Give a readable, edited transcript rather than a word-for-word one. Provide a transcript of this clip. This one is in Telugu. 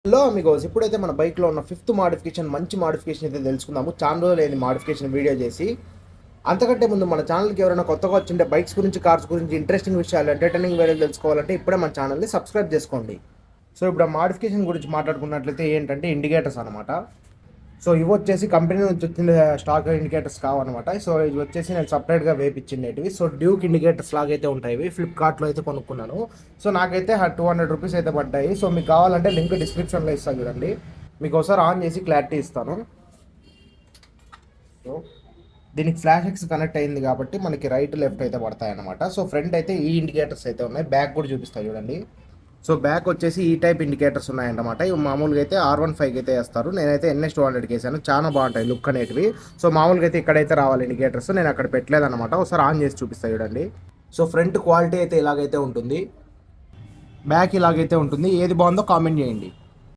హలో అమిగోస్, ఇప్పుడైతే మన బైక్లో ఉన్న ఫిఫ్త్ మాడిఫికేషన్, మంచి మాడిఫికేషన్ అయితే తెలుసుకుందాము. చాలా రోజులు అయింది మాడిఫికేషన్ వీడియో చేసి. అంతకంటే ముందు మన ఛానల్కి ఎవరైనా కొత్తగా వచ్చింటే బైక్స్ గురించి, కార్స్ గురించి ఇంట్రెస్టింగ్ విషయాలు, ఎంటర్టైనింగ్ వీడియోలు తెలుసుకోవాలంటే ఇప్పుడే మన ఛానల్ని సబ్స్క్రైబ్ చేసుకోండి. సో ఇప్పుడు ఆ మాడిఫికేషన్ గురించి మాట్లాడుకున్నట్లయితే ఏంటంటే ఇండికేటర్స్ అనమాట. సో ఇవి వచ్చేసి కంపెనీ నుంచి వచ్చిన స్టాక్ ఇండికేటర్స్ కావన్నమాట. సో ఇవి వచ్చేసి నేను సపరేట్గా వేపించిండేటివి. సో డ్యూక్ ఇండికేటర్స్ లాగైతే ఉంటాయి. ఇవి ఫ్లిప్కార్ట్లో అయితే కొనుక్కున్నాను. సో నాకైతే 200 రూపీస్ అయితే పడ్డాయి. సో మీకు కావాలంటే లింక్ డిస్క్రిప్షన్లో ఇస్తాను చూడండి. మీకు ఒకసారి ఆన్ చేసి క్లారిటీ ఇస్తాను. సో దీనికి ఫ్లాష్ ఎక్స్ కనెక్ట్ అయింది కాబట్టి మనకి రైట్ లెఫ్ట్ అయితే పడతాయి అనమాట. సో ఫ్రంట్ అయితే ఈ ఇండికేటర్స్ అయితే ఉన్నాయి. బ్యాక్ కూడా చూపిస్తాయి చూడండి. సో బ్యాక్ వచ్చేసి ఈ టైప్ ఇండికేటర్స్ ఉన్నాయన్నమాట. ఇవి మామూలుగా అయితే R15కి అయితే వేస్తారు. నేనైతే NS200కి వేసాను. చాలా బాగుంటాయి లుక్ అనేటివి. సో మామూలుగా అయితే ఇక్కడైతే రావాలి ఇండికేటర్స్. నేను అక్కడ పెట్టలేదన్నమాట. ఒకసారి ఆన్ చేసి చూపిస్తాను చూడండి. సో ఫ్రంట్ క్వాలిటీ అయితే ఇలాగైతే ఉంటుంది, బ్యాక్ ఇలాగైతే ఉంటుంది. ఏది బాగుందో కామెంట్ చేయండి.